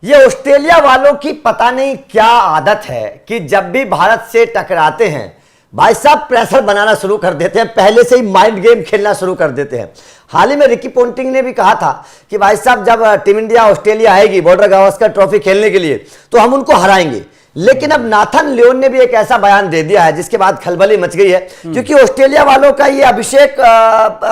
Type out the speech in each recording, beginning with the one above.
ये ऑस्ट्रेलिया वालों की पता नहीं क्या आदत है कि जब भी भारत से टकराते हैं भाई साहब प्रेशर बनाना शुरू कर देते हैं, पहले से ही माइंड गेम खेलना शुरू कर देते हैं। हाल ही में रिकी पोंटिंग ने भी कहा था कि भाई साहब जब टीम इंडिया ऑस्ट्रेलिया आएगी बॉर्डर गावस्कर ट्रॉफी खेलने के लिए तो हम उनको हराएंगे। लेकिन अब नाथन लियोन ने भी एक ऐसा बयान दे दिया है जिसके बाद खलबली मच गई है, क्योंकि ऑस्ट्रेलिया वालों का ये अभिषेक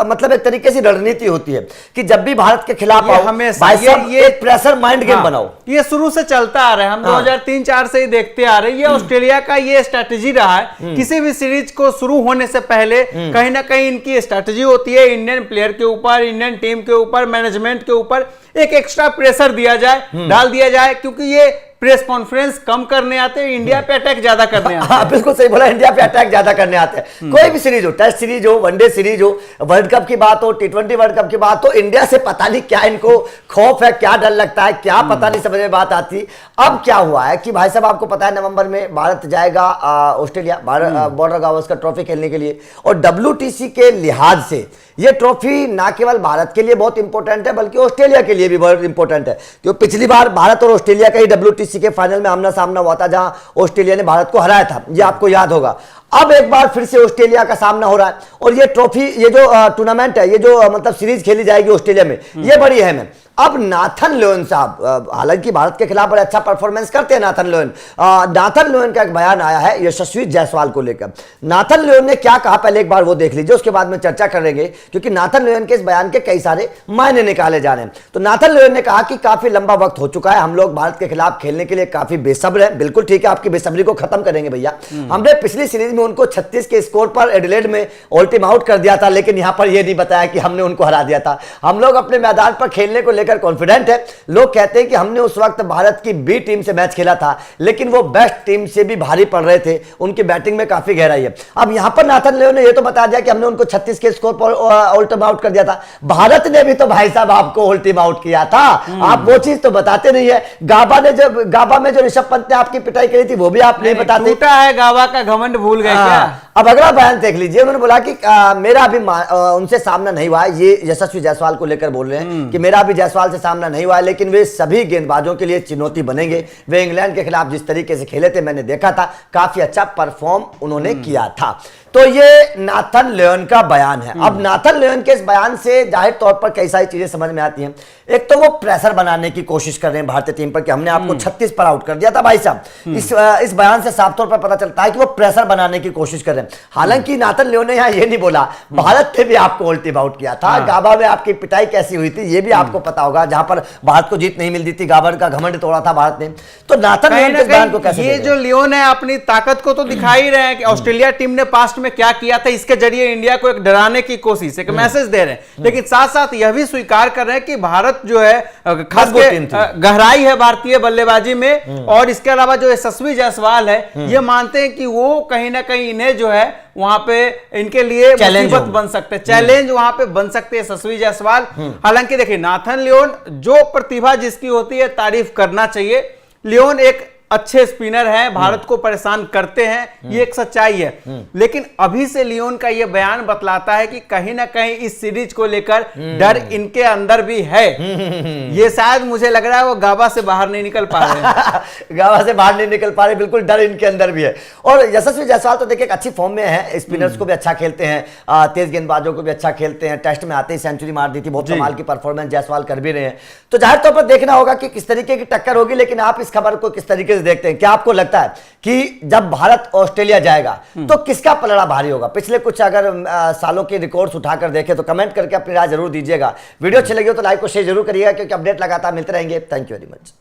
मतलब एक तरीके से रणनीति होती है कि जब भी भारत के खिलाफ हमेशा ये एक प्रेशर माइंड गेम बनाओ। ये शुरू से चलता आ रहा है, हम 2003-4 से ही देखते आ रहे हैं। ये ऑस्ट्रेलिया का ये स्ट्रेटेजी रहा है, किसी भी सीरीज को शुरू होने से पहले कहीं ना कहीं इनकी स्ट्रेटेजी होती है इंडियन प्लेयर के ऊपर, इंडियन टीम के ऊपर, मैनेजमेंट के ऊपर एक एक्स्ट्रा प्रेशर दिया जाए, डाल दिया जाए, क्योंकि ये प्रेस कॉन्फ्रेंस कम करने आते हैं, इंडिया पे अटैक ज्यादा करने आते हैं। बिल्कुल सही बोला, इंडिया पे अटैक ज्यादा करने आते हैं। कोई भी सीरीज हो, टेस्ट सीरीज हो, वनडे सीरीज हो, वर्ल्ड कप की बात हो, T20 वर्ल्ड कप की बात हो, इंडिया से पता नहीं क्या इनको खौफ है, क्या डर लगता है, क्या पता नहीं समझ में बात आती। अब क्या हुआ है कि भाई साहब आपको पता है नवंबर में भारत जाएगा ऑस्ट्रेलिया बॉर्डर गावस्कर ट्रॉफी खेलने के लिए, और WTC के लिहाज से ये ट्रॉफी ना केवल भारत के लिए बहुत इंपॉर्टेंट है बल्कि ऑस्ट्रेलिया के लिए भी बहुत इंपॉर्टेंट है। क्योंकि पिछली बार भारत और ऑस्ट्रेलिया का ही WTC के फाइनल में आमना सामना हुआ था, जहां ऑस्ट्रेलिया ने भारत को हराया था, ये आपको याद होगा। अब एक बार फिर से ऑस्ट्रेलिया का सामना हो रहा है, और ये ट्रॉफी, ये जो टूर्नामेंट है, ये जो मतलब सीरीज खेली जाएगी ऑस्ट्रेलिया में, ये बड़ी अहम है। अब नाथन लियोन साहब हालांकि भारत के खिलाफ बड़ा अच्छा परफॉर्मेंस करते हैं नाथन लियोन का एक बयान आया है यशस्वी जायसवाल को लेकर। नाथन लियोन ने क्या कहा पहले एक बार वो देख लीजिए, उसके बाद में चर्चा करेंगे, क्योंकि नाथन लियोन के इस बयान के कई सारे मायने निकाले जा रहे हैं। तो नाथन लियोन ने कहा कि काफी लंबा वक्त हो चुका है, हम लोग भारत के खिलाफ खेलने के लिए काफी बेसब्र है। बिल्कुल ठीक है, आपकी बेसब्री को खत्म करेंगे भैया। हमने पिछली सीरीज में उनको 36 के स्कोर पर एडिलेड में ऑल्टीम आउट कर दिया था, लेकिन यहां पर यह नहीं बताया कि हमने उनको हरा दिया था। हम लोग अपने मैदान पर खेलने को लेकर कॉन्फिडेंट है। लोग कहते हैं कि हमने उस वक्त भारत की बी टीम से मैच खेला था, लेकिन वो बेस्ट टीम से भी भारी पड़ रहे थे, उनकी बैटिंग में काफी गहराई है। अब यहां पर नाथन लियोन ने यह तो बता दिया कि हमने उनको 36 के स्कोर पर ऑल्टीम आउट कर दिया था। भारत ने भी तो भाई साहब आपको ऑल्टीम आउट किया था, आप वो चीज तो बताते नहीं है। गाबा में जो ऋषभ पंत ने आपकी पिटाई करी थी वो भी आप नहीं बताते। टूटा है गाबा का घमंड, भूल गए क्या? अब अगला बयान देख लीजिए, उन्होंने बोला कि मेरा अभी उनसे सामना नहीं हुआ है। ये यशस्वी जायसवाल को लेकर बोल रहे हैं कि मेरा अभी जायसवाल से सामना नहीं हुआ है, लेकिन वे सभी गेंदबाजों के लिए चुनौती बनेंगे। वे इंग्लैंड के खिलाफ जिस तरीके से खेले थे मैंने देखा था, काफी अच्छा परफॉर्म उन्होंने किया था। तो ये नाथन लियोन का बयान है। अब नाथन लियोन के इस बयान से जाहिर तौर पर कई सारी चीजें समझ में आती हैं। एक तो वो प्रेशर बनाने की कोशिश कर रहे हैं भारतीय टीम पर कि हमने आपको 36 पर आउट कर दिया था। भाई साहब इस बयान से साफ तौर पर पता चलता है कि वो प्रेशर बनाने की कोशिश कर रहे हैं। हालांकि नाथन लियोन ने यहाँ ये नहीं बोला भारत ने भी आपको ऑल्टीम आउट किया था, गाबा में आपकी पिटाई कैसी हुई थी ये भी आपको पता होगा, जहां पर भारत को जीत नहीं मिलती थी, गाबा का घमंड तोड़ा था भारत ने। तो नाथन लियोन के बयान को कैसे, ये जो लियोन है अपनी ताकत को तो दिखा ही रहे हैं कि ऑस्ट्रेलिया टीम ने पास्ट में क्या किया था, इसके जरिए इंडिया को एक डराने की कोशिश, एक मैसेज दे रहे हैं। लेकिन साथ साथ यह भी स्वीकार कर रहे हैं कि भारत जो है खास गहराई है भारतीय बल्लेबाजी में, और इसके अलावा जो यशस्वी जायसवाल है ये मानते हैं कि वो कहीं ना कहीं इन्हें जो है वहां पे इनके लिए मुसीबत बन सकते हैं, चैलेंज वहां पे बन सकते हैं यशस्वी जायसवाल। हालांकि देखिए नाथन लियोन, जो प्रतिभा जिसकी होती है तारीफ करना चाहिए। लियोन एक अच्छे स्पिनर हैं, भारत को परेशान करते हैं, ये एक सच्चाई है। लेकिन अभी से लियोन का ये बयान बतलाता है कि कहीं ना कहीं इस सीरीज को लेकर डर इनके अंदर भी है। ये शायद मुझे लग रहा है वो गाबा से बाहर नहीं निकल पा रहे हैं। गाबा से बाहर नहीं निकल पा रहे, बिल्कुल डर इनके अंदर भी है। और यशस्वी जायसवाल तो देखिए अच्छी फॉर्म में है, स्पिनर्स को भी अच्छा खेलते हैं, तेज गेंदबाजों को भी अच्छा खेलते हैं। टेस्ट में आते ही सेंचुरी मार दी थी, बहुत कमाल की परफॉर्मेंस जायसवाल कर भी रहे हैं। तो जाहिर तौर पर देखना होगा कि किस तरीके की टक्कर होगी। लेकिन आप इस खबर को किस तरीके से देखते हैं? क्या आपको लगता है कि जब भारत ऑस्ट्रेलिया जाएगा तो किसका पलड़ा भारी होगा? पिछले कुछ अगर सालों के रिकॉर्ड्स उठाकर देखें तो कमेंट करके अपनी राय जरूर दीजिएगा। वीडियो अच्छी लगी हो तो लाइक और शेयर जरूर करिएगा, क्योंकि अपडेट लगातार मिलते रहेंगे। Thank you very much.